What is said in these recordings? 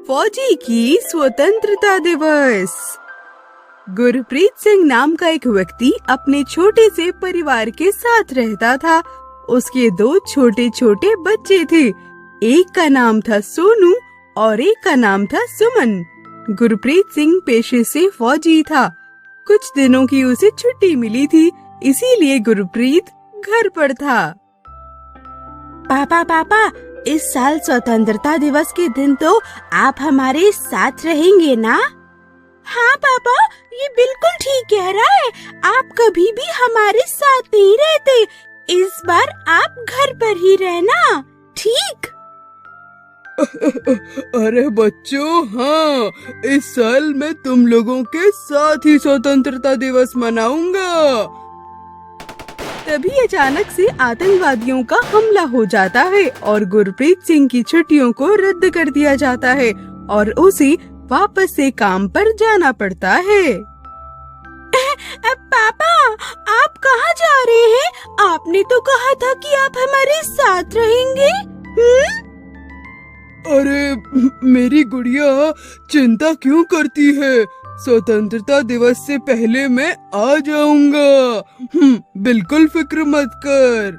फौजी की स्वतंत्रता दिवस। गुरप्रीत सिंह नाम का एक व्यक्ति अपने छोटे से परिवार के साथ रहता था। उसके दो छोटे छोटे बच्चे थे। एक का नाम था सोनू और एक का नाम था सुमन। गुरप्रीत सिंह पेशे से फौजी था। कुछ दिनों की उसे छुट्टी मिली थी, इसीलिए गुरप्रीत घर पर था। पापा, इस साल स्वतंत्रता दिवस के दिन तो आप हमारे साथ रहेंगे ना? हाँ पापा, ये बिल्कुल ठीक कह रहा है। आप कभी भी हमारे साथ नहीं रहते। इस बार आप घर पर ही रहना, ठीक? अरे बच्चों, हाँ, इस साल मैं तुम लोगों के साथ ही स्वतंत्रता दिवस मनाऊंगा। तभी अचानक से आतंकवादियों का हमला हो जाता है और गुरप्रीत सिंह की छुट्टियों को रद्द कर दिया जाता है और उसे वापस से काम पर जाना पड़ता है। पापा, आप कहाँ जा रहे हैं? आपने तो कहा था कि आप हमारे साथ रहेंगे। अरे मेरी गुड़िया, चिंता क्यों करती है? स्वतंत्रता दिवस से पहले मैं आ जाऊंगा। बिल्कुल फिक्र मत कर।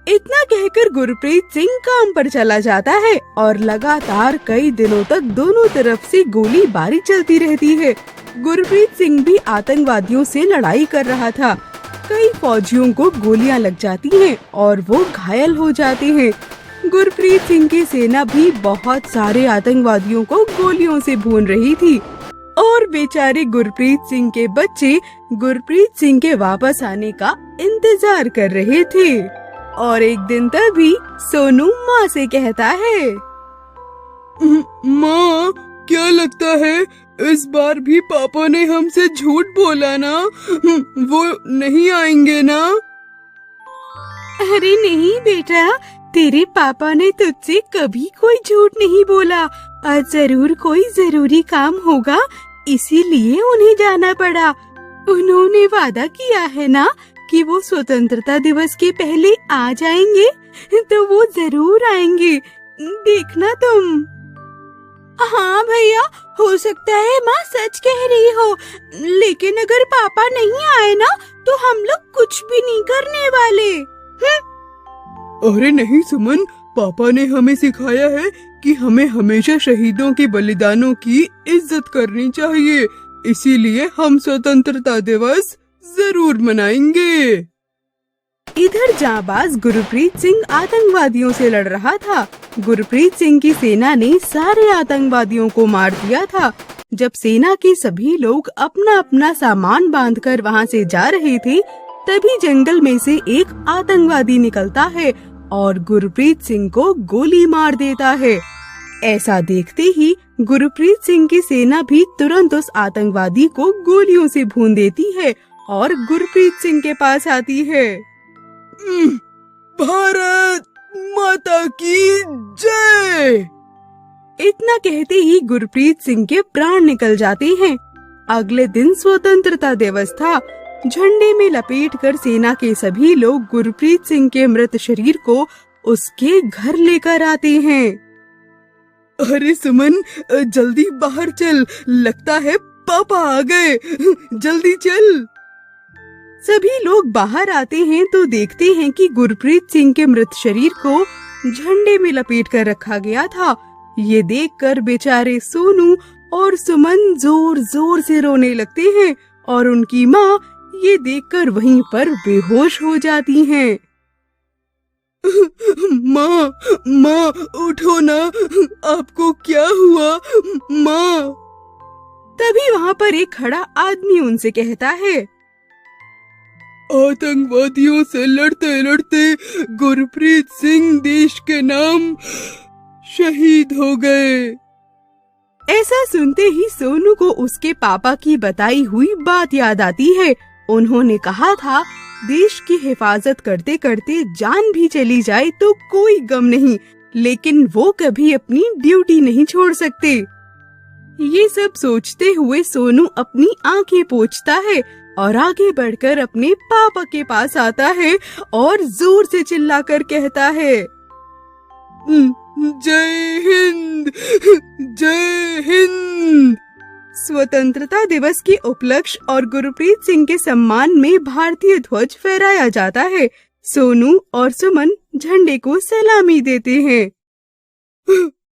इतना कहकर गुरप्रीत सिंह काम पर चला जाता है और लगातार कई दिनों तक दोनों तरफ से गोलीबारी चलती रहती है। गुरप्रीत सिंह भी आतंकवादियों से लड़ाई कर रहा था। कई फौजियों को गोलियां लग जाती हैं और वो घायल हो जाते हैं। गुरप्रीत सिंह की सेना भी बहुत सारे आतंकवादियों को गोलियों से भून रही थी और बेचारे गुरप्रीत सिंह के बच्चे गुरप्रीत सिंह के वापस आने का इंतजार कर रहे थे। और एक दिन तभी सोनू माँ से कहता है, माँ, क्या लगता है इस बार भी पापा ने हमसे झूठ बोला ना? वो नहीं आएंगे ना? अरे नहीं बेटा, तेरे पापा ने तुझसे कभी कोई झूठ नहीं बोला। आज जरूर कोई जरूरी काम होगा, इसीलिए उन्हें जाना पड़ा। उन्होंने वादा किया है ना कि वो स्वतंत्रता दिवस के पहले आ जाएंगे, तो वो जरूर आएंगे, देखना तुम। हाँ भैया, हो सकता है माँ सच कह रही हो, लेकिन अगर पापा नहीं आए ना तो हम लोग कुछ भी नहीं करने वाले। अरे नहीं सुमन, पापा ने हमें सिखाया है कि हमें हमेशा शहीदों के बलिदानों की इज्जत करनी चाहिए, इसीलिए हम स्वतंत्रता दिवस जरूर मनाएंगे। इधर जाबाज गुरप्रीत सिंह आतंकवादियों से लड़ रहा था। गुरप्रीत सिंह की सेना ने सारे आतंकवादियों को मार दिया था। जब सेना के सभी लोग अपना अपना सामान बांधकर वहां से जा रहे थे, तभी जंगल में से एक आतंकवादी निकलता है और गुरप्रीत सिंह को गोली मार देता है। ऐसा देखते ही गुरप्रीत सिंह की सेना भी तुरंत उस आतंकवादी को गोलियों से भून देती है और गुरप्रीत सिंह के पास आती है। भारत माता की जय! इतना कहते ही गुरप्रीत सिंह के प्राण निकल जाते हैं। अगले दिन स्वतंत्रता दिवस था। झंडे में लपेटकर सेना के सभी लोग गुरप्रीत सिंह के मृत शरीर को उसके घर लेकर आते हैं। अरे सुमन, जल्दी बाहर चल, लगता है पापा आ गए, जल्दी चल। सभी लोग बाहर आते हैं तो देखते हैं कि गुरप्रीत सिंह के मृत शरीर को झंडे में लपेटकर रखा गया था। ये देखकर बेचारे सोनू और सुमन जोर जोर से रोने लगते हैं और उनकी माँ ये देखकर वहीं पर बेहोश हो जाती हैं। माँ, उठो ना, आपको क्या हुआ माँ? तभी वहाँ पर एक खड़ा आदमी उनसे कहता है, आतंकवादियों से लड़ते लड़ते गुरप्रीत सिंह देश के नाम शहीद हो गए। ऐसा सुनते ही सोनू को उसके पापा की बताई हुई बात याद आती है। उन्होंने कहा था, देश की हिफाजत करते करते जान भी चली जाए तो कोई गम नहीं, लेकिन वो कभी अपनी ड्यूटी नहीं छोड़ सकते। ये सब सोचते हुए सोनू अपनी आंखें पोंछता है और आगे बढ़कर अपने पापा के पास आता है और जोर से चिल्लाकर कहता है, जय हिंद, जय हिंद। स्वतंत्रता दिवस के उपलक्ष्य और गुरप्रीत सिंह के सम्मान में भारतीय ध्वज फहराया जाता है। सोनू और सुमन झंडे को सलामी देते हैं।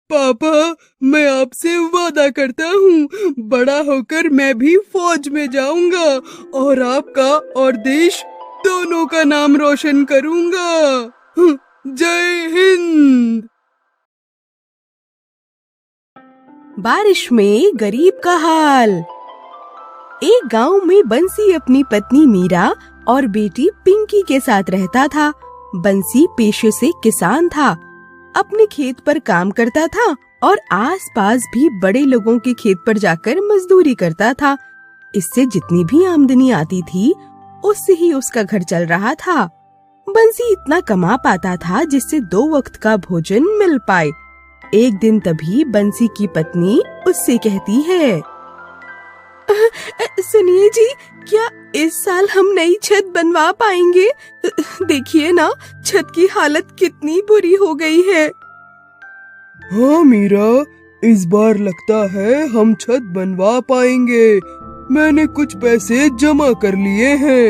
पापा, मैं आपसे वादा करता हूँ, बड़ा होकर मैं भी फौज में जाऊंगा और आपका और देश दोनों का नाम रोशन करूंगा। जय हिंद। बारिश में गरीब का हाल। एक गांव में बंसी अपनी पत्नी मीरा और बेटी पिंकी के साथ रहता था। बंसी पेशे से किसान था, अपने खेत पर काम करता था और आसपास भी बड़े लोगों के खेत पर जाकर मजदूरी करता था। इससे जितनी भी आमदनी आती थी उससे ही उसका घर चल रहा था। बंसी इतना कमा पाता था जिससे 2 वक्त का भोजन मिल पाए। एक दिन तभी बंसी की पत्नी उससे कहती है, सुनिए जी, क्या इस साल हम नई छत बनवा पाएंगे? देखिए ना, छत की हालत कितनी बुरी हो गई है। हाँ मीरा, इस बार लगता है हम छत बनवा पाएंगे। मैंने कुछ पैसे जमा कर लिए हैं।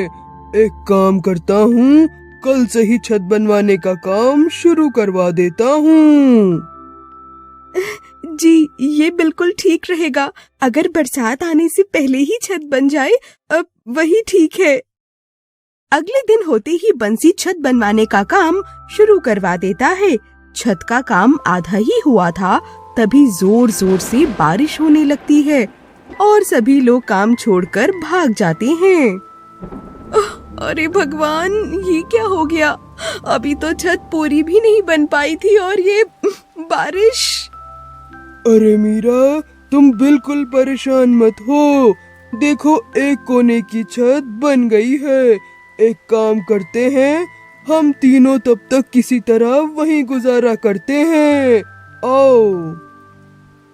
एक काम करता हूँ, कल से ही छत बनवाने का काम शुरू करवा देता हूँ। जी, ये बिल्कुल ठीक रहेगा। अगर बरसात आने से पहले ही छत बन जाए, अब वही ठीक है। अगले दिन होते ही बंसी छत बनवाने का काम शुरू करवा देता है। छत का काम आधा ही हुआ था, तभी जोर जोर से बारिश होने लगती है और सभी लोग काम छोड़कर भाग जाते हैं। अरे भगवान, ये क्या हो गया? अभी तो छत पूरी भी नहीं बन पाई थी और ये बारिश। अरे मीरा, तुम बिल्कुल परेशान मत हो। देखो, एक कोने की छत बन गई है। एक काम करते हैं, हम तीनों तब तक किसी तरह वहीं गुजारा करते हैं। आओ।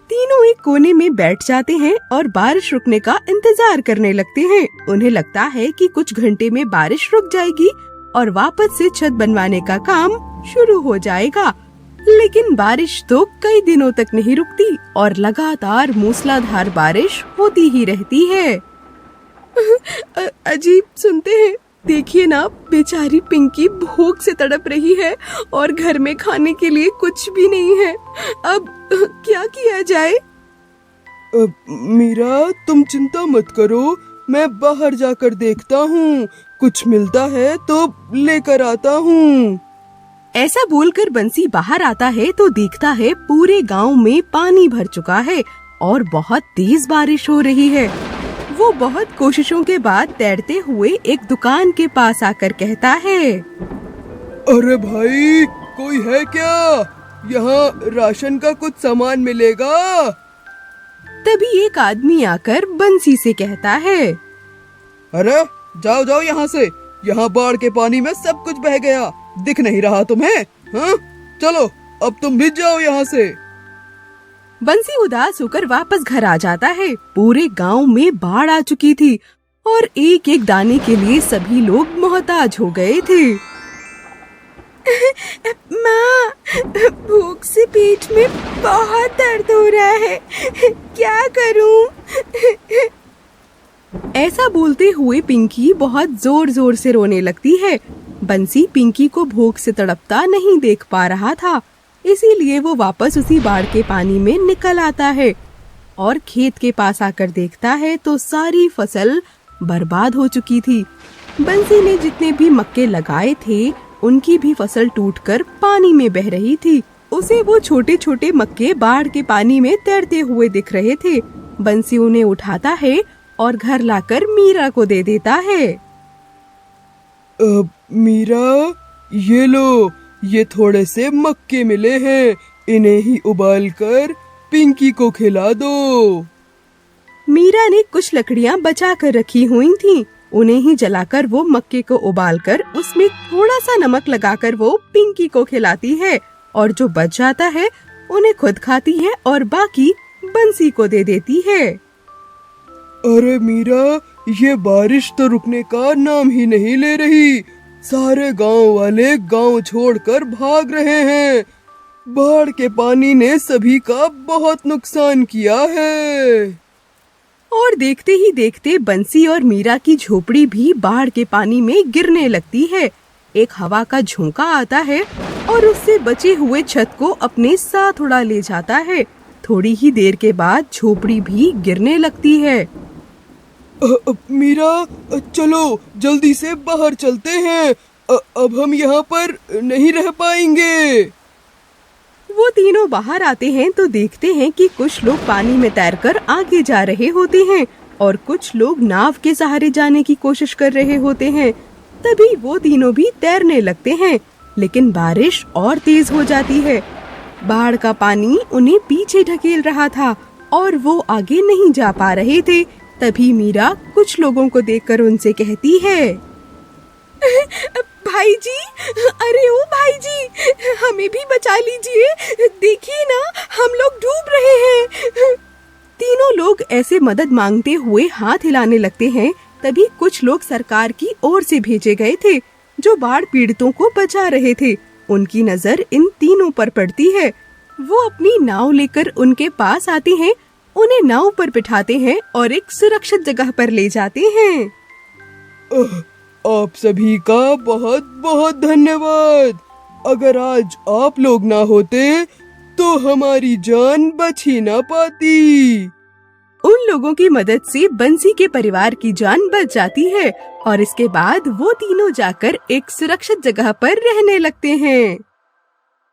तीनों एक कोने में बैठ जाते हैं और बारिश रुकने का इंतजार करने लगते हैं। उन्हें लगता है कि कुछ घंटे में बारिश रुक जाएगी और वापस से छत बनवाने का काम शुरू हो जाएगा। लेकिन बारिश तो कई दिनों तक नहीं रुकती और लगातार मूसलाधार बारिश होती ही रहती है। अजीब सुनते हैं, देखिए ना, बेचारी पिंकी भूख से तड़प रही है और घर में खाने के लिए कुछ भी नहीं है। अब क्या किया जाए? मीरा, तुम चिंता मत करो, मैं बाहर जाकर देखता हूँ। कुछ मिलता है तो लेकर आता हूँ। ऐसा बोलकर बंसी बाहर आता है तो देखता है पूरे गांव में पानी भर चुका है और बहुत तेज बारिश हो रही है। वो बहुत कोशिशों के बाद तैरते हुए एक दुकान के पास आकर कहता है, अरे भाई, कोई है क्या? यहाँ राशन का कुछ सामान मिलेगा? तभी एक आदमी आकर बंसी से कहता है, अरे जाओ जाओ यहाँ से, यहाँ बाढ़ के पानी में सब कुछ बह गया। दिख नहीं रहा तुम्हें? हाँ, चलो अब तुम भी जाओ यहाँ से। बंसी उदास होकर वापस घर आ जाता है। पूरे गांव में बाढ़ आ चुकी थी और एक एक दाने के लिए सभी लोग मोहताज हो गए थे। माँ, भूख से पेट में बहुत दर्द हो रहा है, क्या करूं? ऐसा बोलते हुए पिंकी बहुत जोर जोर से रोने लगती है। बंसी पिंकी को भूख से तड़पता नहीं देख पा रहा था, इसीलिए वो वापस उसी बाढ़ के पानी में निकल आता है और खेत के पास आकर देखता है तो सारी फसल बर्बाद हो चुकी थी। बंसी ने जितने भी मक्के लगाए थे उनकी भी फसल टूटकर पानी में बह रही थी। उसे वो छोटे छोटे मक्के बाढ़ के पानी में तैरते हुए दिख रहे थे। बंसी उन्हें उठाता है और घर लाकर मीरा को दे देता है। मीरा, ये लो, ये थोड़े से मक्के मिले हैं, इन्हें ही उबालकर पिंकी को खिला दो। मीरा ने कुछ लकड़ियां बचा कर रखी हुई थीं, उन्हें ही जलाकर वो मक्के को उबालकर उसमें थोड़ा सा नमक लगाकर वो पिंकी को खिलाती है और जो बच जाता है उन्हें खुद खाती है और बाकी बंसी को दे देती है। अरे मीरा, ये बारिश तो रुकने का नाम ही नहीं ले रही। सारे गांव वाले गांव छोड़कर भाग रहे हैं। बाढ़ के पानी ने सभी का बहुत नुकसान किया है। और देखते ही देखते बंसी और मीरा की झोपड़ी भी बाढ़ के पानी में गिरने लगती है। एक हवा का झोंका आता है और उससे बचे हुए छत को अपने साथ उड़ा ले जाता है। थोड़ी ही देर के बाद झोपड़ी भी गिरने लगती है। मीरा, चलो जल्दी से बाहर चलते हैं। अब हम यहाँ पर नहीं रह पाएंगे। वो तीनों बाहर आते हैं तो देखते हैं कि कुछ लोग पानी में तैरकर आगे जा रहे होते हैं और कुछ लोग नाव के सहारे जाने की कोशिश कर रहे होते हैं। तभी वो तीनों भी तैरने लगते हैं, लेकिन बारिश और तेज हो जाती है। बाढ़ का पानी उन्हें पीछे ढकेल रहा था और वो आगे नहीं जा पा रहे थे। तभी मीरा कुछ लोगों को देखकर उनसे कहती है, भाई जी, अरे ओ भाई जी, हमें भी बचा लीजिए। देखिए ना, हम लोग डूब रहे हैं। तीनों लोग ऐसे मदद मांगते हुए हाथ हिलाने लगते हैं। तभी कुछ लोग सरकार की ओर से भेजे गए थे जो बाढ़ पीड़ितों को बचा रहे थे। उनकी नजर इन तीनों पर पड़ती है। वो अपनी नाव लेकर उनके पास आते हैं, उन्हें नाव पर बिठाते हैं और एक सुरक्षित जगह पर ले जाते हैं। आप सभी का बहुत बहुत धन्यवाद। अगर आज आप लोग ना होते तो हमारी जान बच ही ना पाती। उन लोगों की मदद से बंसी के परिवार की जान बच जाती है और इसके बाद वो तीनों जाकर एक सुरक्षित जगह पर रहने लगते हैं।